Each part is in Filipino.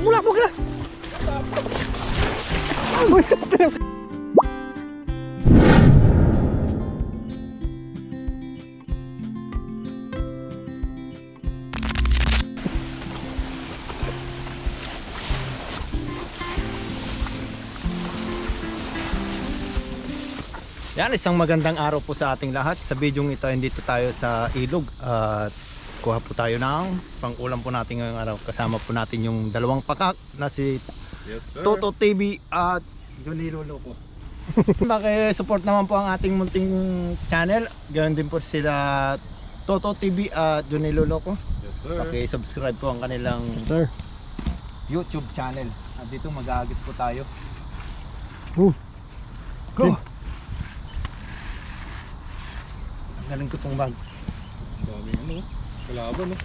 Pula, pula. Uy. Yan, isang magandang araw po sa ating lahat. Sa bidyong ito, dito tayo sa ilog at kuha po tayo ng pang-ulam po natin ngayong araw. Kasama po natin yung dalawang pakak na si Toto TV at Johnny Lolo po. Maki-support naman po ang ating munting channel. Ganoon din po sila Toto TV at Johnny Lolo ko. Paki-subscribe po ang kanilang YouTube channel. At dito mag-aagis po tayo. Go! Galing ko tong bag. Daming ano, kalaban no.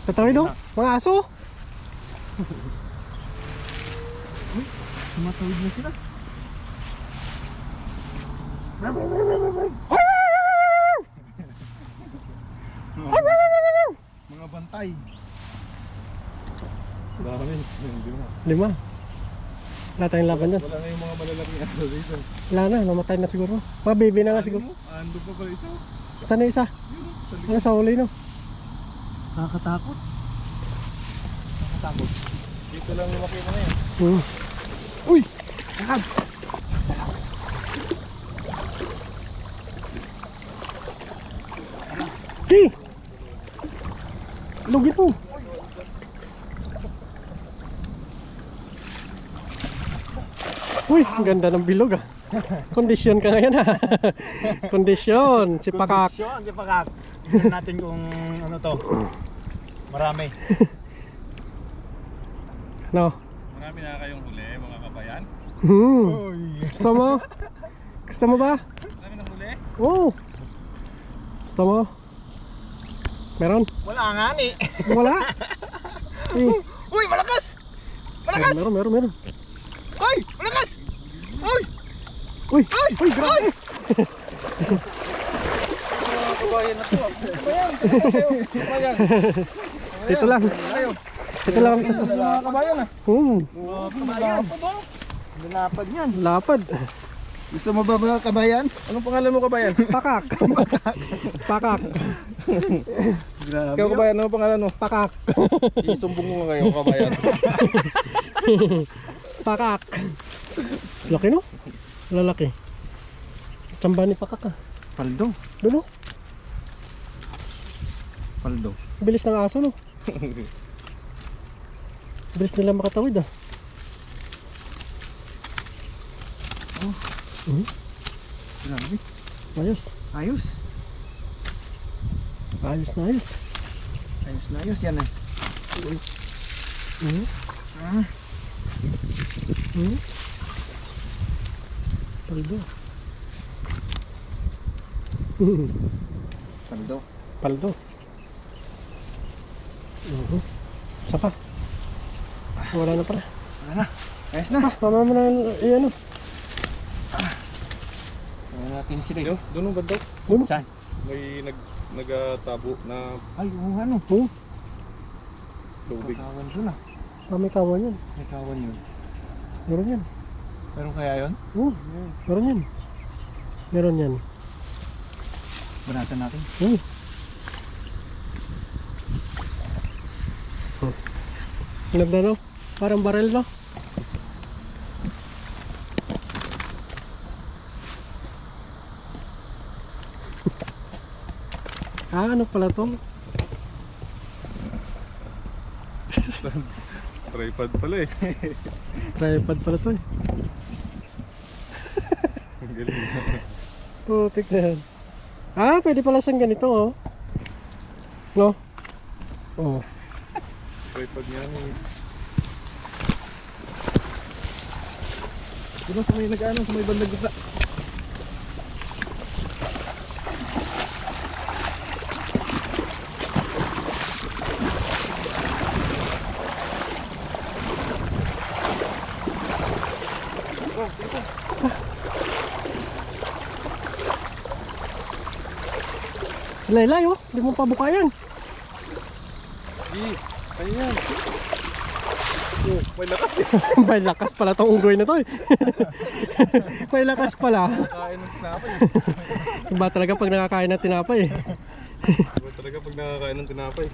Tatawid no? Mga aso? Sumatawid na sila. Mga bantay. Dami. 5. Wala tayong laban dyan. Wala na yung mga malalaking ano dito. Wala na, namatay na siguro. Mga baby na nga siguro. Ando pa pala isa. Saan na isa? Ano sa huli no? Nakakatakot. Nakakatakot. Dito lang yung makita na yan. Uy! Takab! Di! Lugit mo. Uy, ang ganda ng bilog ah. Kondisyon ka ngayon ah. Kondisyon, si Pakak. Kondisyon, si Pakak. Tignan natin kung ano to. Marami. No. Marami na kayong huli, mga kabayan. Gusto mo? Gusto mo ba? Marami na huli. Oo. Gusto mo? Meron? Wala nga ni. Wala? Uy, malakas! Malakas! Meron. Uy, malakas! Uy! Uy, grabe! Mga kabayan na to. Kabayan! Dito lang. Dito lang kami sa Mga kabayan ah. Kabayan. Lapad yan. Lapad. Gusto mo ba mga kabayan? Anong pangalan mo kabayan? Pakak. Pakak. Grabe. Ikaw kabayan, anong pangalan mo? Pakak. Isumbong mo nga kayo kabayan. Pakak. Laki no? Lalaki. Tsamba ni Pakak ah. Paldo. Doon no? Paldo. Bilis ng aso no? Bilis nila makatawid ah. Grabe. Ayos. Ayos. Ayos na ayos. Ayos na ayos yan eh. Paldo. Paldo. Paldo. Sapa. Wala na pala. Wala na. Ayos na. Mama mo na ano. Wala natin sila. Doon ang banda. Doon. Saan? May nagtabo na Ay, ano? tubig. Kawan doon ah. May kawan yan. May kawan yun. Meron yan. Meron kaya yun? Meron yan. Meron yan. Banatan natin. Nagda no? Parang barel no? Ano pala to? Tripod pala eh. Tripod pala to eh. Ang galing. Putik na yan. Pwede pala siyang ganito oh. No? Oo. Tripod niya eh. Diba sa may nag-ano, sa may bandang gitna? Laylay oh, hindi mo pa bukayan. Ayan. Oh, may lakas eh. May lakas pala tong unggoy na to eh. May lakas pala. Kain ng tinapay. Iba talaga pag nakakain ng tinapay eh. Iba talaga pag nakakain ng tinapay.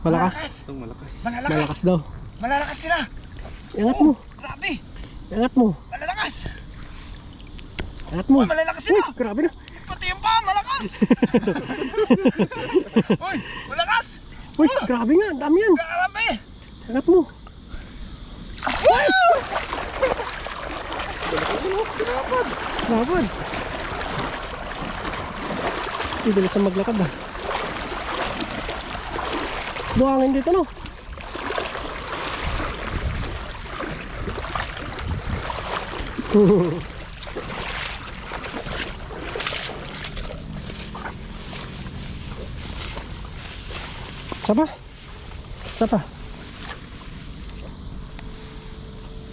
Malakas. Itong malakas. Malakas daw. Malalakas sila. Iangat mo. Grabe. Iangat mo. Malalakas. Iangat mo. Uy, malalakas Uy, sila. grabe na. Pati yung pa, malakas. Uy, malakas. Uy, grabe nga. Ang dami yan. Grabe. Iangat mo. Laban. Bilis na maglakad ah. Buhangin dito no. Sapa? Sapa?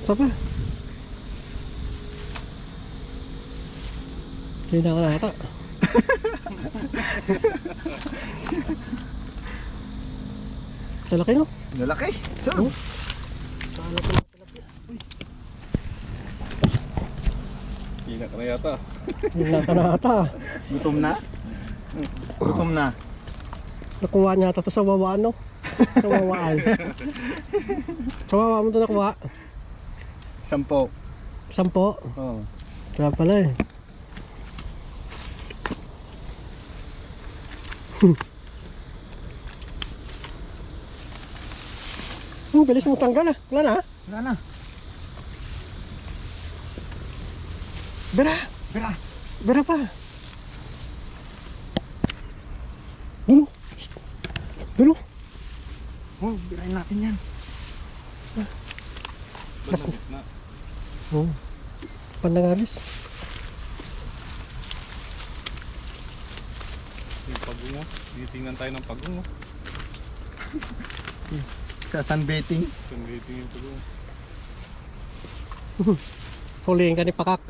Sapa? Kaya ka na ata. Salaki no? Lalaki. Sir. Oh. Hina ka na yata. Hina ka na ata. Gutom na? Gutom na. Nakuha niya ata to sa wawaan no? Sa wawaan. Sa wawaan mo to nakuha? 10. 10. Oh. Kaya pala eh. Bilis mo tanggal ah. Wala na ah. Wala na. Bera. Bira. Bera pa. Dulo. Dulo. Oh, birahin natin yan. Mas- Mas na. Oh. Panangalis. Yung pagungo. Tinitingnan tayo ng pagungo. Sa sunbathing. Sunliting yung pagungo. Huliin ka ni Pakak.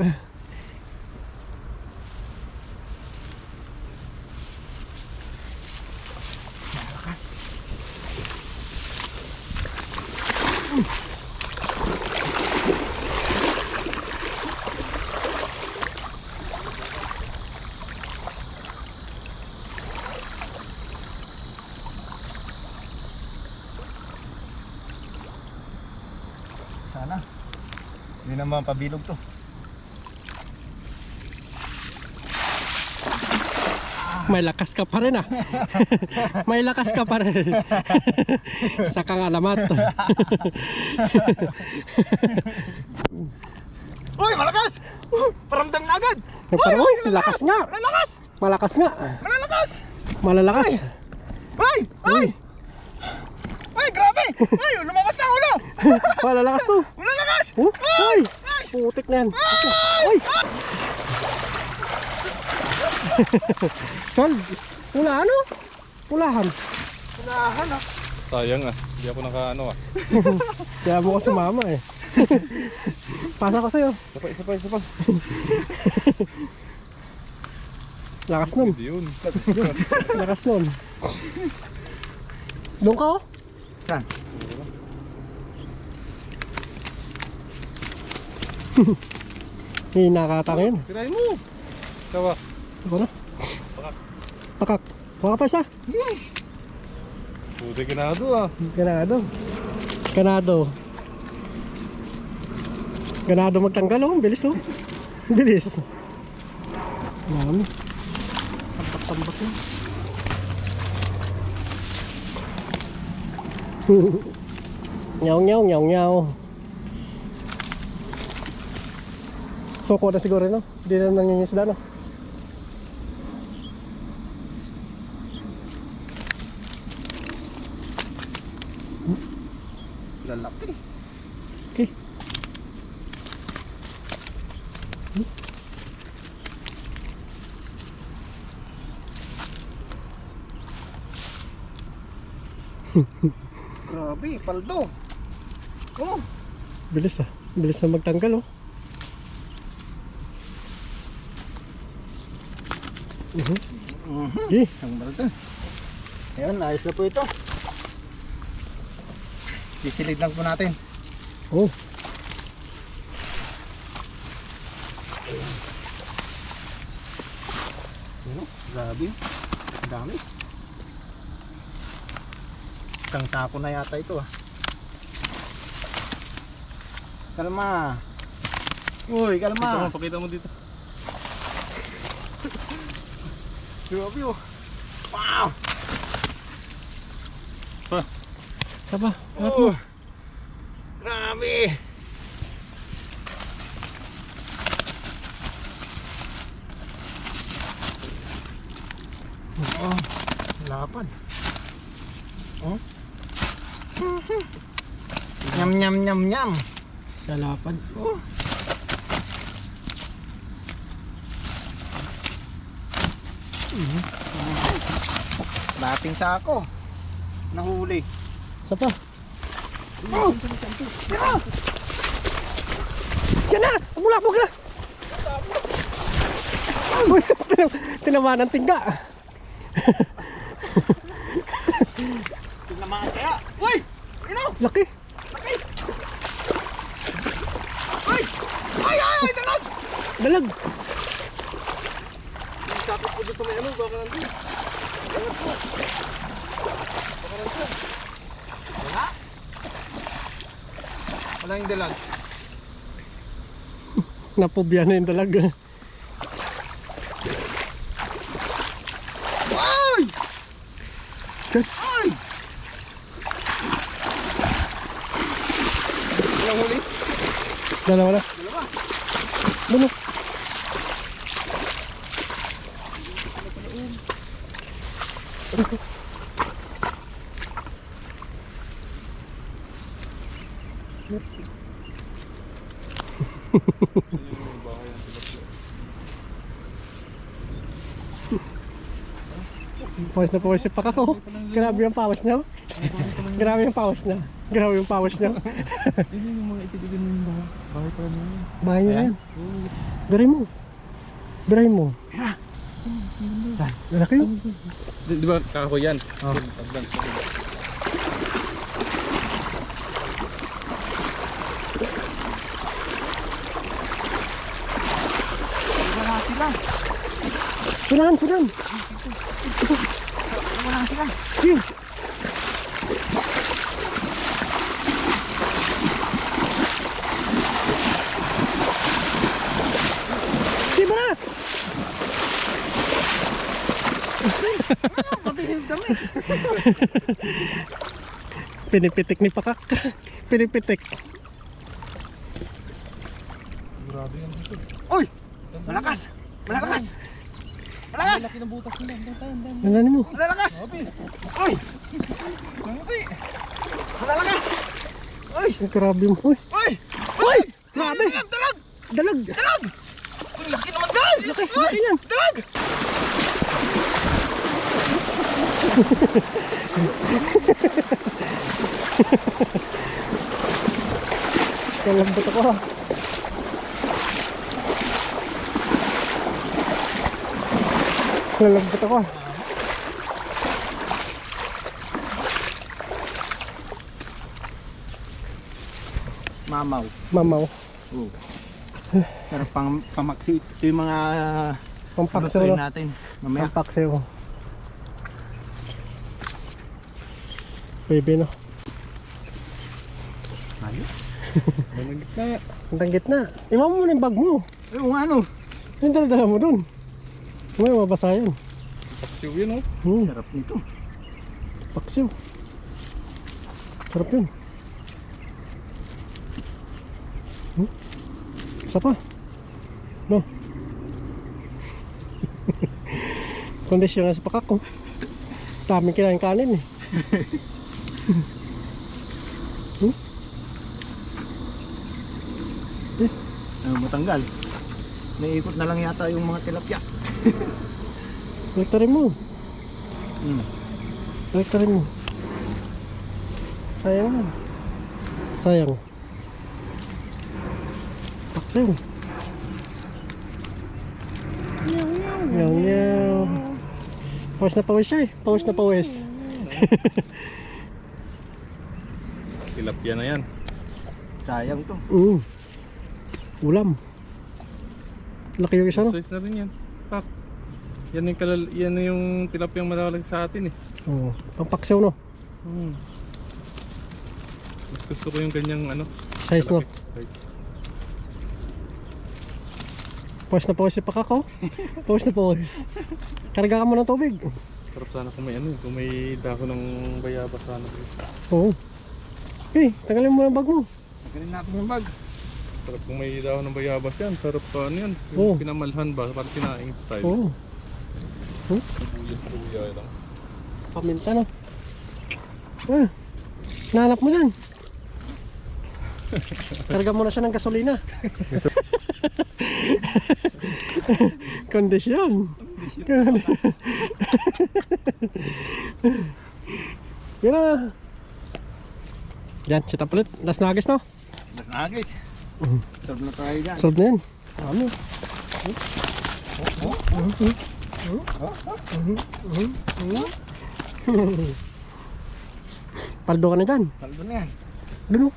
Sana. Hindi naman pabilog to. May lakas ka pa rin ah. May lakas ka pa rin. Sa kang alamat. Uy, malakas! Paramdam na agad! Parang, uy, lakas nga. Malalakas! Malakas nga. Malalakas! Malalakas. Ay! Ay! Ay, grabe! Ay, lumabas na ang ulo! Malalakas to. Malalakas! Oh, uy. Putik na yan. Uy. Sol, pula ano? Pulahan. Unahan ah. Sayang ah. Hindi ako nakaano ah. Kaya mo ko sumama eh. Pasa ko sa'yo. Isa pa. Lakas nun. Hindi yun. Lakas nun. Doon ka oh. Saan? Nakatangin. Tirahin mo. Kawa. Ito na. Pakak. Huwag ka pa isa. Buti kinado ah. Ganado. Ganado. Ganado magtanggal oh. Bilis oh. Bilis. Dami. Tambak-tambak na. Nyaw nyaw nyaw nyaw. Soko na siguro no? Hindi na nangingisda no? Lalaki. Okay. Grabe, paldo. Oh, Bilis ah. Bilis na magtanggal oh. Okay. ang paldo. Ayan, ayos na po ito. Sisilid lang po natin. Oh, Ano? Grabe. Ang dami. Isang sako na yata ito ah. Kalma. Uy, kalma. Pakita mo dito. Grabe oh. Wow! taba. Oh. Grabe. Oh, lapad. Oh. Nyam nyam nyam nyam. Lalapad. Oh. Dating sako. Nahuli. Isa pa. Oh. Yan na! Bulabog na! Uy, tinamaan ng tingga. Tinamaan kaya. Uy! Ano? Laki. Ay! Ay! Ay! Dalag! Dalag. Sakit po dito may ano, baka nandun. Dalag po. Baka nandun. Wala? Wala yung dalag. Napobya na yung dalag. Ay! Ay! Walang huli? Dalawa na. Dalawa. Ano? Pawis na pawis si Pakak oh. Grabe yung pawis niya. Grabe yung pawis niya. Grabe yung pawis niya. Hindi yung mga ititigin mo yung bahay. Bahay pala mo yun. Bahay niya yan. Biray mo. Biray mo. Lalaki yun. Di ba kahoy yan? Oh. Pagdan. Wala sila. Sunan, sunan. Wala sila. Sige. Sige ba na? Mabihim kami. Pinipitik ni Pakak. Pinipitik. Grabe yan dito. Uy! Malakas! Malakas! Malakas! Laki ng butas nila. Dan. Nalanin mo. Malalakas! Uy! Hindi! Malalakas! Uy! Ang grabe mo. Uy. Uy! Uy! Grabe. Dalag! Dalag. Dalag! Uy, laki naman dalag! Laki. Laki yan. Dalag! Kalambot ako ha. Kalambot ako ha. Mamaw. Mamaw. Oh. Sarap pang pamaksi. Ito yung mga Pampaksaw lutuin no. natin. Mamaya. Pampaksaw. Baby no. Ayos. Ang gitna. Ang gitna. Iwan mo muna yung bag mo. Eh, kung ano? Yung dala mo dun. May mabasa yan. Paksiw yun oh. Sarap nito. Paksiw. Sarap yun. Isa pa. No. Kondisyon nga sa Pakak ko. Daming kinain kanin eh. Matanggal. Naiikot na lang yata yung mga tilapia. Elektarin mo. Hmm. Elektarin mo. Sayang naman. Sayang. Paksiw. Meow meow. Pawis na pawis siya eh. Pawis na pawis. Tilapia na yan. Sayang to. Ulam. Laki yung isa, no? Size na rin yan. Pak. Yan na yung tilapia yung malalag sa atin eh. Oo. Pampaksaw, no? Mas gusto ko yung ganyang ano. Size, no? Size. Pawis na pawis si Pakakaw. Pawis na pawis. Karga ka mo ng tubig. Sarap sana kung may ano, kung may dahon ng bayabas sana. Oo. Tanggalin mo ng bag mo. Tanggalin natin yung bag. Sarap kung may dahon ng bayabas yan. Sarap pa ano yan. Oo. Yung pinamalhan ba? Parang kinaing style. Oo. Sibuyas luya ito. Paminta, no? Nahanap mo yan. Karga mo na siya ng gasolina. Kondisyon. Yan na. Yan, sit up ulit. Last nagis, no? Mas nagis. Solve na tayo dyan. Solve na yan. Dami. Paldo ka na dyan. Paldo na yan. Doon, no?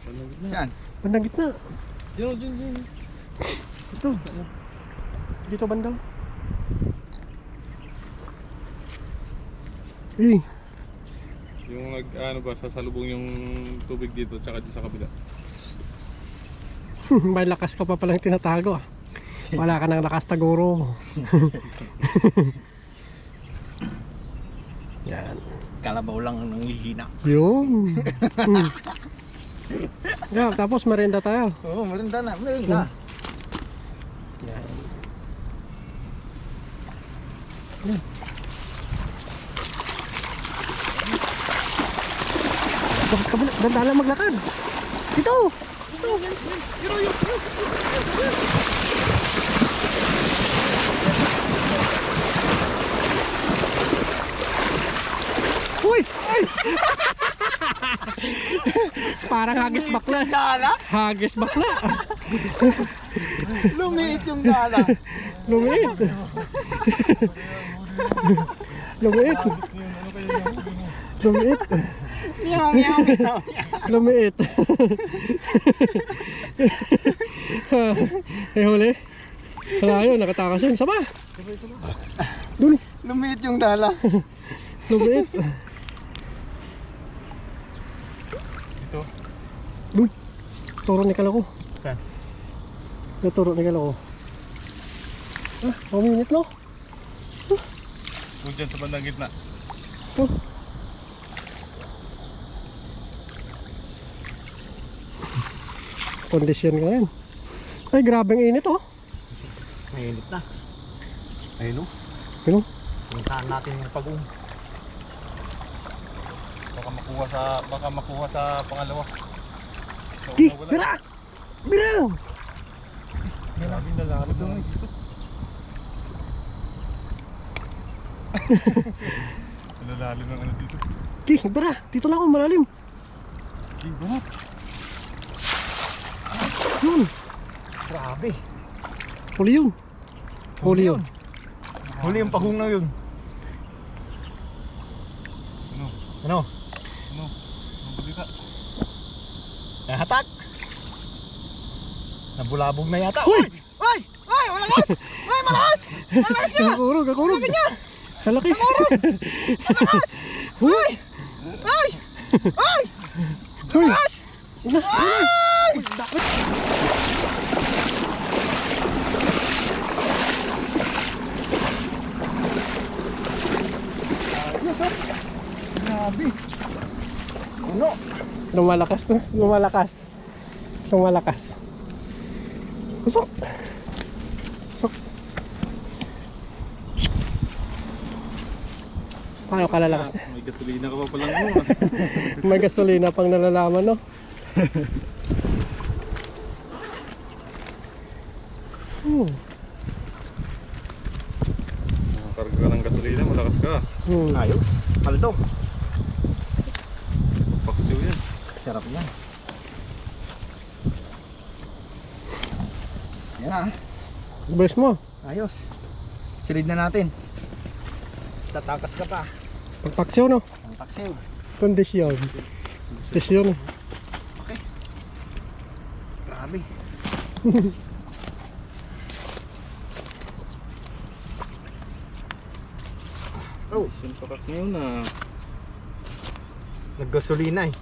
Saan? Bandang gitna. Diyan. Ito. Dito bandang. Yung ano ba, sasalubong yung tubig dito tsaka dito sa kabila. May lakas ka pa palang tinatago, ah. Wala ka nang lakas taguro. Yan. Kalabaw lang ang nanghihina. Yun. Yeah, tapos merienda tayo. Oo, meron na. Meron na. Yan. Tapos ka ba? Ganda lang maglakad. Dito. Uy! Ay! Parang hagis bakla. Hagis bakla. Lumiit yung gala. Lumiit. Lumiit. Lumiit. Meow, meow, meow. Lumiit. Eh huli. Wala yun, nakatakas yun. Saba. Dun. Lumiit yung dala. Lumiit. Ito. Dun. Turo ni Kalako. Saan? Turo ni Kalako. Ah, minute no? Huwag dyan sa bandang gitna. Oh. Kondisyon ka yan. Ay, grabeng init, oh. Mainit na. Ayun o. Ayun. Puntahan natin yung pag-um. Baka makuha sa pangalawa. Di, bira! Bira! Grabe na lalim na dito. Nalalalim ng ano dito. Di, bira! Dito lang ako, malalim. Banat. Yun. Grabe. Huli yun. Huli yun. Huli yung pag-um na yun. Ano? Ano? Ano? Mabuli ka. Nahatak. Nabulabog na yata. Uy! Ay! Ay! Malakas! Ay! Malakas! Malakas niya! Kakurog, kakurog. Sabi niya! Halaki. Malakas! Uy! Ay! Ay! Uy! Malakas! Ay! Grabe. Ano? Lumalakas na. Lumalakas. Lumalakas. Usok. Usok. Paano ka lalakas? May gasolina ka pa palang mo. May gasolina pang nalalaman, no? Karga ka ng gasolina, malakas ka. Ayos. Paldo. Paksiw yan. Sarap yan. Yan ah. Brace mo. Ayos. Silid na natin. Tatakas ka pa. Pagpaksiw, no? Ang taksiw. Kondisyon. Kondisyon. Grabe. Oh, sinpakat ngayon na. Naggasolina eh.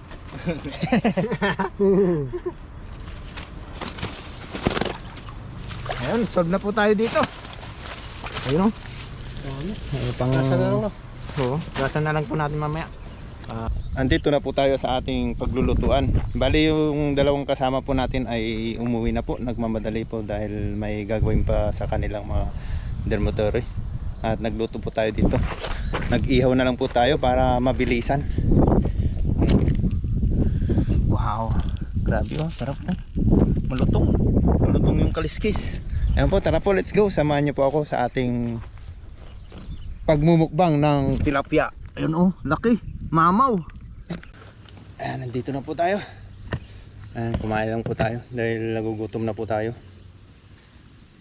Ayun, solve na po tayo dito. Ayun o. Pang... Nasa na lang, no? Oo, gasan na lang po natin mamaya. Andito na po tayo sa ating paglulutuan. Bali yung dalawang kasama po natin ay umuwi na po. Nagmamadali po dahil may gagawin pa sa kanilang mga dormitory. At nagluto po tayo dito. Nag-ihaw na lang po tayo para mabilisan. Wow, grabe oh, sarap po. Malutong. Malutong yung kaliskis. Ayan po, tara po, let's go. Samahan niyo po ako sa ating pagmumukbang ng tilapia. Ayun oh, laki. Mamaw. Ayan, nandito na po tayo. Ayan, kumain lang po tayo dahil nagugutom na po tayo.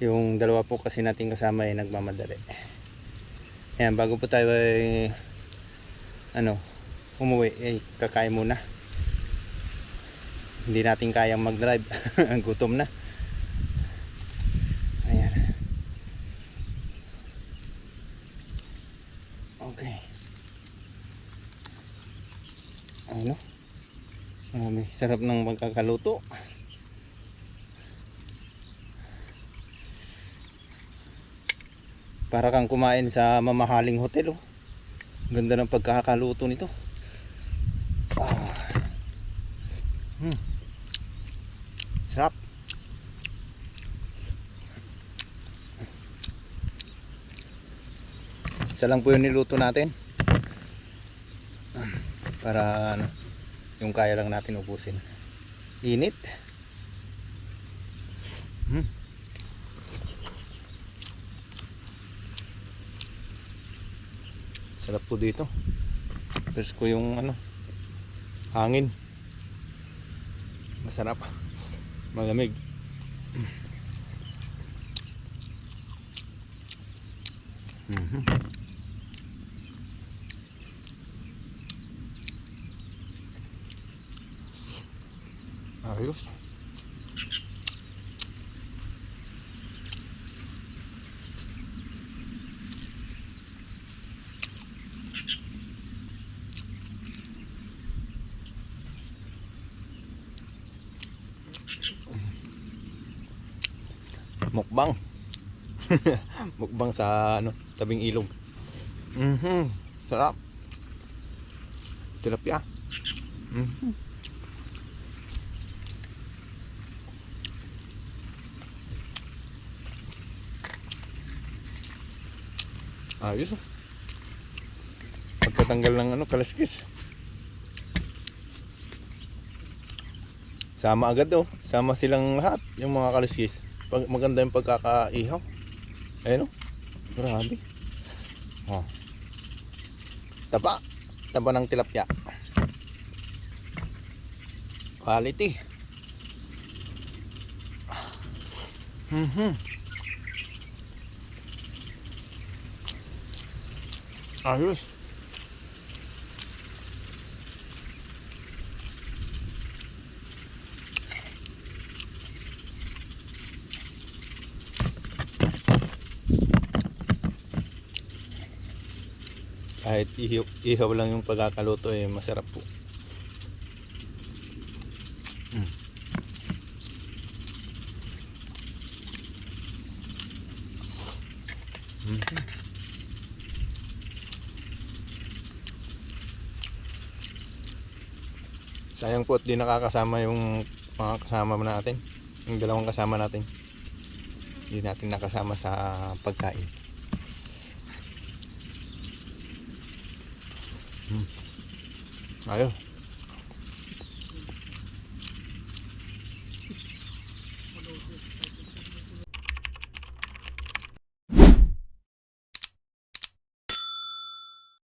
Yung dalawa po kasi nating kasama ay nagmamadali. Ayan, bago po tayo ay umuwi, kakain muna. Hindi natin kayang mag-drive. Ang gutom na. Ayan. Okay. Ano? Sarap ng pagkakaluto. Para kang kumain sa mamahaling hotel oh. Ganda ng pagkakaluto nito. Sarap. Isa lang po yung niluto natin. Para yung kaya lang natin ubusin. Init. Sarap po dito. Tapos ko yung hangin. Masarap. Malamig. Ayos. Mukbang. Mukbang sa tabing ilog. Sarap. Tilapia. Ayos oh. Pagkatanggal ng kalaskis. Sama agad oh. Sama silang lahat yung mga kalaskis. Maganda yung pagkakaihaw. Ayun oh. Grabe. Oh. Taba. Taba ng tilapia. Quality. Ayos. Kahit ihaw lang yung pagkakaluto masarap po. Sayang po at di nakakasama yung mga kasama natin. Yung dalawang kasama natin. Hindi natin nakasama sa pagkain. Ayos.